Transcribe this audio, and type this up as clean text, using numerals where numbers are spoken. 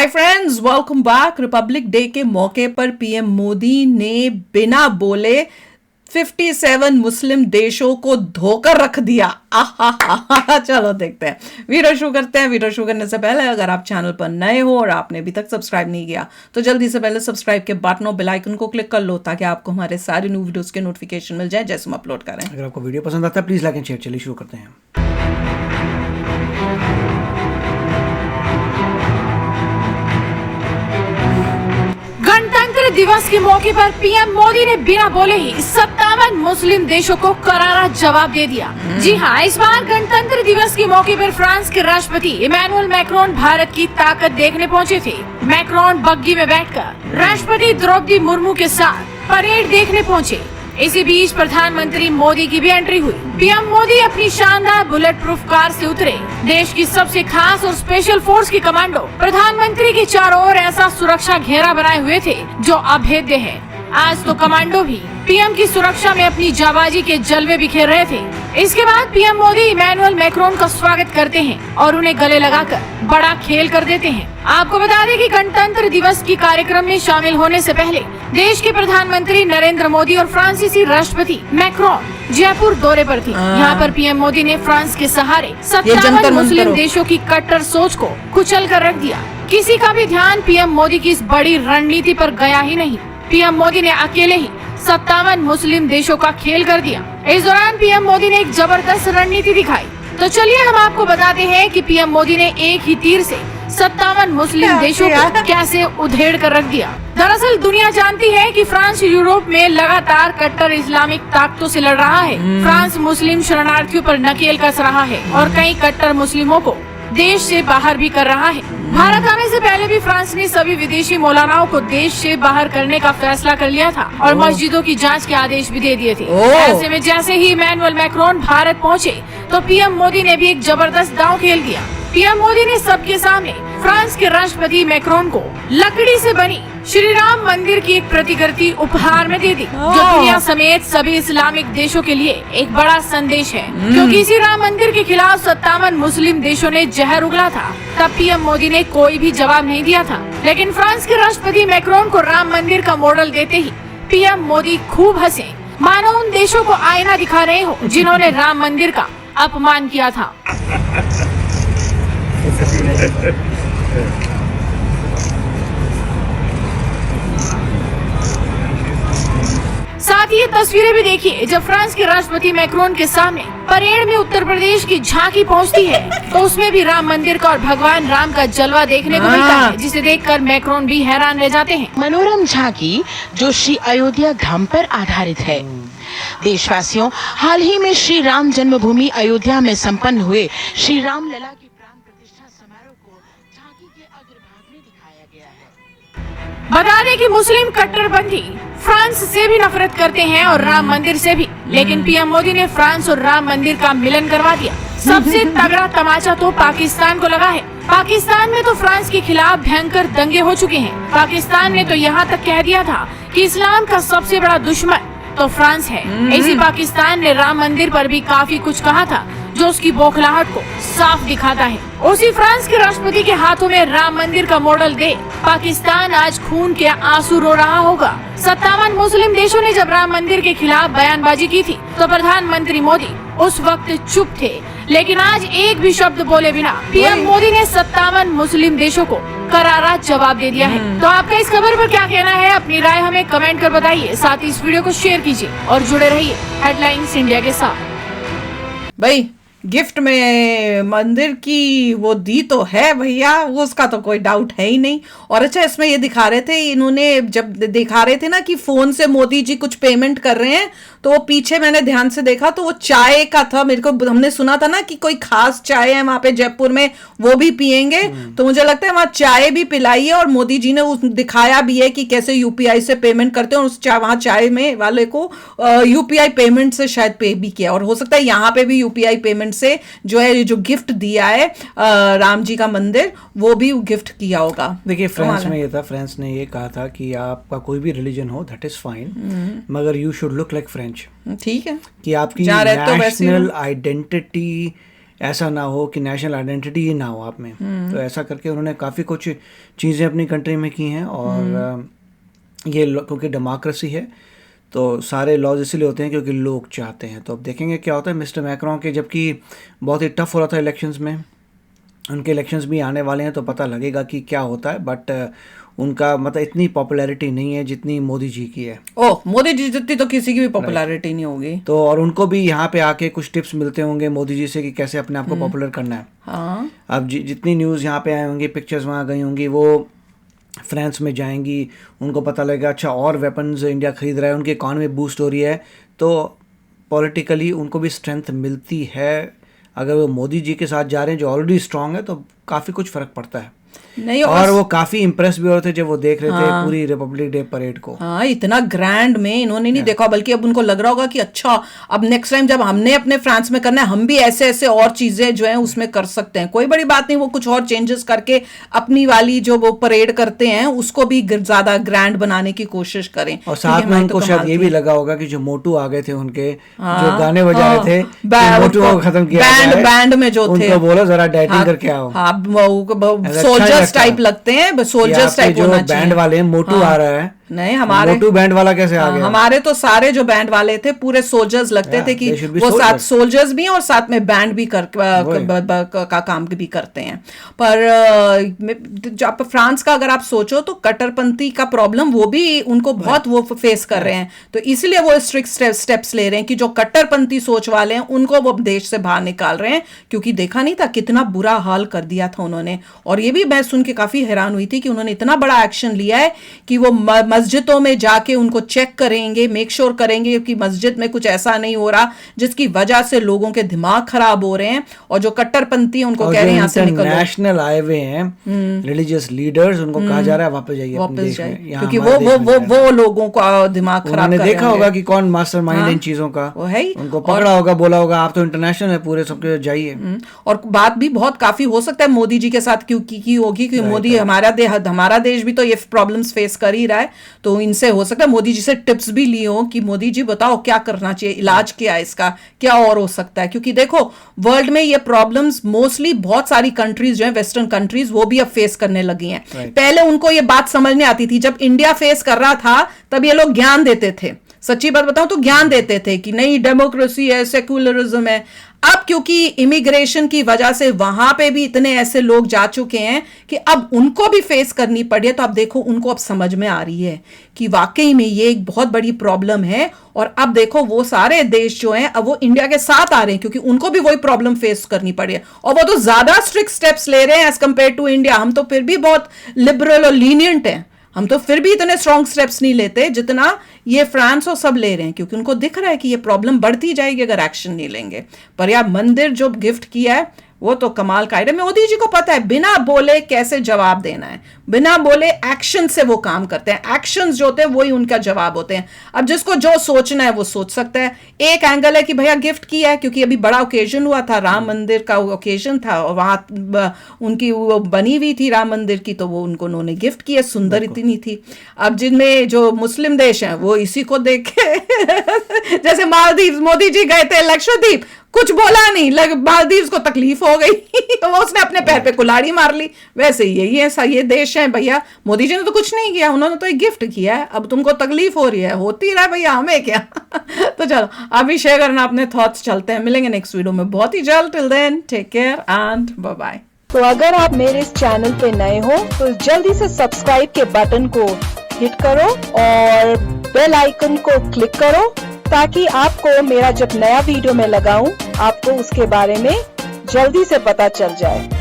Hi friends, welcome back. Republic day के मौके पर पीएम मोदी ने बिना बोले 57 मुस्लिम देशों को धोकर रख दिया। आहा, चलो देखते हैं, वीडियो शुरू करते हैं। वीडियो शुरू करने से पहले अगर आप चैनल पर नए हो और आपने अभी तक सब्सक्राइब नहीं किया तो जल्दी से पहले सब्सक्राइब के बटन और बेल आइकन को क्लिक कर लो ताकि आपको हमारे सारे न्यू वीडियोस के नोटिफिकेशन मिल जाए जैसे हम अपलोड करें। अगर आपको वीडियो पसंद आता है प्लीज लाइक एंड शेयर। चलिए शुरू करते हैं। गणतंत्र दिवस के मौके पर पीएम मोदी ने बिना बोले ही 57 मुस्लिम देशों को करारा जवाब दे दिया। जी हाँ, इस बार गणतंत्र दिवस के मौके पर फ्रांस के राष्ट्रपति इमैनुअल मैक्रोन भारत की ताकत देखने पहुंचे थे। मैक्रोन बग्गी में बैठकर राष्ट्रपति द्रौपदी मुर्मू के साथ परेड देखने पहुंचे। इसी बीच प्रधानमंत्री मोदी की भी एंट्री हुई। पीएम मोदी अपनी शानदार बुलेट प्रूफ कार से उतरे। देश की सबसे खास और स्पेशल फोर्स के कमांडो प्रधानमंत्री के चारों ओर ऐसा सुरक्षा घेरा बनाए हुए थे जो अभेद्य है। आज तो कमांडो भी पीएम की सुरक्षा में अपनी जाबाजी के जलवे बिखेर रहे थे। इसके बाद पीएम मोदी इमैनुअल मैक्रोन का स्वागत करते हैं और उन्हें गले लगाकर बड़ा खेल कर देते हैं। आपको बता दें कि गणतंत्र दिवस की कार्यक्रम में शामिल होने से पहले देश के प्रधानमंत्री नरेंद्र मोदी और फ्रांसीसी राष्ट्रपति मैक्रोन जयपुर दौरे पर थे। यहाँ पर पीएम मोदी ने फ्रांस के सहारे 57 मुस्लिम देशों की कट्टर सोच को कुचल कर रख दिया। किसी का भी ध्यान पीएम मोदी की इस बड़ी रणनीति पर गया ही नहीं। पीएम मोदी ने अकेले ही 57 मुस्लिम देशों का खेल कर दिया। इस दौरान पीएम मोदी ने एक जबरदस्त रणनीति दिखाई। तो चलिए हम आपको बताते हैं कि पीएम मोदी ने एक ही तीर से 57 मुस्लिम देशों को कैसे उधेड़ कर रख दिया। दरअसल दुनिया जानती है कि फ्रांस यूरोप में लगातार कट्टर इस्लामिक ताकतों से लड़ रहा है। फ्रांस मुस्लिम शरणार्थियों पर नकेल कस रहा है और कई कट्टर मुस्लिमों को देश से बाहर भी कर रहा है। भारत आने से पहले भी फ्रांस ने सभी विदेशी मौलानाओं को देश से बाहर करने का फैसला कर लिया था और मस्जिदों की जांच के आदेश भी दे दिए थे। ऐसे में जैसे ही इमैनुअल मैक्रोन भारत पहुंचे तो पीएम मोदी ने भी एक जबरदस्त दांव खेल दिया। पीएम मोदी ने सबके सामने फ्रांस के राष्ट्रपति मैक्रोन को लकड़ी से बनी श्री राम मंदिर की एक प्रतिकृति उपहार में दे दी, जो दुनिया समेत सभी इस्लामिक देशों के लिए एक बड़ा संदेश है। क्योंकि इसी राम मंदिर के खिलाफ 57 मुस्लिम देशों ने जहर उगला था, तब पीएम मोदी ने कोई भी जवाब नहीं दिया था। लेकिन फ्रांस के राष्ट्रपति मैक्रोन को राम मंदिर का मॉडल देते ही पीएम मोदी खूब हंसे, मानो उन देशों को आईना दिखा रहे हो जिन्होंने राम मंदिर का अपमान किया था। साथ ही ये तस्वीरें भी देखिए जब फ्रांस के राष्ट्रपति मैक्रोन के सामने परेड में उत्तर प्रदेश की झांकी पहुंचती है तो उसमें भी राम मंदिर का और भगवान राम का जलवा देखने को मिलता है, जिसे देखकर मैक्रोन भी हैरान रह जाते हैं। मनोरम झांकी जो श्री अयोध्या धाम पर आधारित है। देशवासियों, हाल ही में श्री राम जन्मभूमि अयोध्या में संपन्न हुए श्री राम लला की प्राण प्रतिष्ठा समारोह को झांकी के अग्रभाग में दिखाया गया है। बता दें कि मुस्लिम कट्टरपंथी फ्रांस से भी नफरत करते हैं और राम मंदिर से भी, लेकिन पीएम मोदी ने फ्रांस और राम मंदिर का मिलन करवा दिया। सबसे तगड़ा तमाचा तो पाकिस्तान को लगा है। पाकिस्तान में तो फ्रांस के खिलाफ भयंकर दंगे हो चुके हैं। पाकिस्तान ने तो यहाँ तक कह दिया था कि इस्लाम का सबसे बड़ा दुश्मन तो फ्रांस है। इसी पाकिस्तान ने राम मंदिर पर भी काफी कुछ कहा था जो उसकी बौखलाहट को साफ दिखाता है। उसी फ्रांस के राष्ट्रपति के हाथों में राम मंदिर का मॉडल दे पाकिस्तान आज खून के आंसू रो रहा होगा। 57 मुस्लिम देशों ने जब राम मंदिर के खिलाफ बयानबाजी की थी तो प्रधानमंत्री मोदी उस वक्त चुप थे, लेकिन आज एक भी शब्द बोले बिना पीएम मोदी ने 57 मुस्लिम देशों को करारा जवाब दे दिया है। तो आपका इस खबर पर क्या कहना है? अपनी राय हमें कमेंट कर बताइए। साथ ही इस वीडियो को शेयर कीजिए और जुड़े रहिए हेडलाइंस इंडिया के साथ। भाई गिफ्ट में मंदिर की वो दी तो है भैया, उसका तो कोई डाउट है ही नहीं। और अच्छा, इसमें ये दिखा रहे थे, इन्होंने जब दिखा रहे थे ना कि फोन से मोदी जी कुछ पेमेंट कर रहे हैं तो वो पीछे मैंने ध्यान से देखा तो वो चाय का था। मेरे को हमने सुना था ना कि कोई खास चाय है वहां पे जयपुर में, वो भी पियेंगे। तो मुझे लगता है वहां चाय भी पिलाई है और मोदी जी ने दिखाया भी है कि कैसे यूपीआई से पेमेंट करते हैं और उस वहां चाय में वाले को यूपीआई पेमेंट से शायद पे भी किया। और हो सकता है यहाँ पे भी यूपीआई पेमेंट से जो है जो गिफ्ट दिया है राम जी का मंदिर वो भी गिफ्ट किया होगा। देखिए फ्रांस में ये था, फ्रांस ने ये कहा था कि आपका कोई भी रिलीजन हो दैट इज फाइन, मगर you should look like French. ठीक है कि आपकी नेशनल आइडेंटिटी ऐसा ना हो कि नेशनल आइडेंटिटी ही ना हो आप में। तो ऐसा करके उन्होंने काफ़ी कुछ चीज़ें अपनी कंट्री में की हैं। और ये क्योंकि डेमोक्रेसी है तो सारे लॉज इसलिए होते हैं क्योंकि लोग चाहते हैं। तो अब देखेंगे क्या होता है मिस्टर मैक्रोन के, जबकि बहुत ही टफ हो रहा था इलेक्शंस में, उनके इलेक्शंस भी आने वाले हैं तो पता लगेगा कि क्या होता है। बट उनका मतलब इतनी पॉपुलैरिटी नहीं है जितनी मोदी जी की है। ओह, मोदी जी जितनी तो किसी की भी पॉपुलैरिटी नहीं होगी। तो और उनको भी यहाँ पे आके कुछ टिप्स मिलते होंगे मोदी जी से कि कैसे अपने आप को पॉपुलर करना है। हाँ, अब जितनी न्यूज़ यहाँ पे आए होंगी, पिक्चर्स वहाँ गई होंगी, वो फ्रांस में जाएंगी, उनको पता लगेगा अच्छा और वेपन्स इंडिया खरीद रहा है, उनकी इकॉनमी बूस्ट हो रही है, तो पॉलिटिकली उनको भी स्ट्रेंथ मिलती है। अगर वो मोदी जी के साथ जा रहे हैं जो ऑलरेडी स्ट्रांग है तो काफ़ी कुछ फ़र्क पड़ता है। नहीं, और वो काफी इम्प्रेस भी हो रहे थे जब वो देख रहे थे हाँ, पूरी रिपब्लिक डे परेड को। हाँ, इतना ग्रैंड में इन्होंने नहीं देखा, बल्कि अब उनको लग रहा होगा कि अच्छा अब नेक्स्ट टाइम जब हमने अपने फ्रांस में करना है हम भी ऐसे ऐसे और चीजें जो हैं उसमें कर सकते हैं। कोई बड़ी बात नहीं, वो कुछ और चेंजेस करके अपनी वाली जो वो परेड करते हैं उसको भी ज्यादा ग्रैंड बनाने की कोशिश करें। और साथ में उनको शायद ये भी लगा होगा कि जो मोटू आ गए थे उनके जो गाने बजा रहे थे, मोटू को खत्म किया जाए, बैंड में जो थे उनको बोलो जरा डाइटिंग करके आओ। सोल्जर्स टाइप लगते हैं, सोल्जर्स टाइप होना चाहिए। बैंड वाले मोटू आ रहा है, नहीं हमारे मोटू बैंड वाला कैसे आ गया? हमारे तो सारे जो बैंड वाले थे पूरे सोल्जर्स लगते थे कि वो साथ सोल्जर्स भी हैं और साथ में बैंड भी का काम भी करते हैं। पर जब फ्रांस का अगर आप सोचो तो कट्टरपंथी का प्रॉब्लम वो भी उनको बहुत वो फेस कर रहे हैं, तो इसलिए वो स्ट्रिक्ट स्टेप्स ले रहे हैं कि जो कट्टरपंथी सोच वाले हैं उनको वो देश से बाहर निकाल रहे हैं। क्योंकि देखा नहीं था कितना बुरा हाल कर दिया था उन्होंने। और ये भी मैं सुन के काफी हैरान हुई थी कि उन्होंने इतना बड़ा एक्शन लिया है कि वो मस्जिदों में जाके उनको चेक करेंगे, मेक श्योर करेंगे कि मस्जिद में कुछ ऐसा नहीं हो रहा जिसकी वजह से लोगों के दिमाग खराब हो रहे हैं। और जो कट्टरपंथी उनको कह रहे हैं यहाँ से निकलो। नेशनल आए हुए हैं रिलीजियस लीडर्स, उनको कहा जा रहा है वापस जाइए अपने देश में, क्योंकि वो लोगों का दिमाग खराब कर रहे हैं। देखा होगा कि कौन मास्टरमाइंड इन चीजों का, वो है ही। उनको पकड़ा होगा, बोला होगा आप तो इंटरनेशनल है पूरे, सबके जाइए। और बात भी बहुत काफी हो सकता है मोदी जी के साथ की होगी, क्योंकि मोदी हमारा देश भी तो ये प्रॉब्लम्स फेस कर ही रहा है। तो इनसे हो सकता है मोदी जी से टिप्स भी ली हो कि मोदी जी बताओ क्या करना चाहिए, इलाज क्या है इसका, क्या और हो सकता है। क्योंकि देखो वर्ल्ड में ये प्रॉब्लम्स मोस्टली बहुत सारी कंट्रीज जो है वेस्टर्न कंट्रीज वो भी अब फेस करने लगी हैं। पहले उनको ये बात समझने आती थी, जब इंडिया फेस कर रहा था तब ये लोग ज्ञान देते थे, सच्ची बात बताऊं तो ज्ञान देते थे कि नहीं डेमोक्रेसी है, सेक्युलरिज्म है। अब क्योंकि इमिग्रेशन की वजह से वहां पे भी इतने ऐसे लोग जा चुके हैं कि अब उनको भी फेस करनी पड़ी है। तो अब देखो उनको अब समझ में आ रही है कि वाकई में ये एक बहुत बड़ी प्रॉब्लम है। और अब देखो वो सारे देश जो हैं अब वो इंडिया के साथ आ रहे हैं क्योंकि उनको भी वही प्रॉब्लम फेस करनी पड़ी है। और वो तो ज्यादा स्ट्रिक्ट स्टेप्स ले रहे हैं एज कंपेयर टू इंडिया। हम तो फिर भी बहुत लिबरल और लीनियंट हैं, हम तो फिर भी इतने स्ट्रॉन्ग स्टेप्स नहीं लेते जितना ये फ्रांस और सब ले रहे हैं, क्योंकि उनको दिख रहा है कि ये प्रॉब्लम बढ़ती जाएगी अगर एक्शन नहीं लेंगे। पर यार मंदिर जो गिफ्ट किया है वो तो कमाल का आइडिया। मोदी जी को पता है बिना बोले कैसे जवाब देना है, बिना बोले एक्शन से वो काम करते हैं। एक्शंस जो होते हैं वही उनका जवाब होते हैं। अब जिसको जो सोचना है वो सोच सकता है। एक एंगल है कि भैया गिफ्ट किया है क्योंकि अभी बड़ा ओकेजन हुआ था, राम मंदिर का ओकेजन था और वहां उनकी वो बनी हुई थी राम मंदिर की, तो वो उन्होंने गिफ्ट किया, सुंदर इतनी थी। अब जिनमें जो मुस्लिम देश हैं वो इसी को देख के जैसे मालदीव मोदी जी गए थे लक्षद्वीप, कुछ बोला नहीं, मालदीव को तकलीफ हो गई तो उसने अपने पैर पे कुल्हाड़ी मार ली। वैसे यही है, ये देश है भैया। मोदी जी ने तो कुछ नहीं किया, उन्होंने तो एक गिफ्ट किया है। अब तुमको तकलीफ हो रही है, होती रहा भैया, हमें क्या। तो चलो अभी शेयर करना अपने थॉट्स। चलते हैं, मिलेंगे नेक्स्ट वीडियो में बहुत ही जल्द। Till then take care and bye bye. तो अगर आप मेरे इस चैनल पे नए हो तो जल्दी से सब्सक्राइब के बटन को हिट करो और बेल आइकन को क्लिक करो ताकि आपको मेरा जब नया वीडियो मैं लगाऊं आपको उसके बारे में जल्दी से पता चल जाए।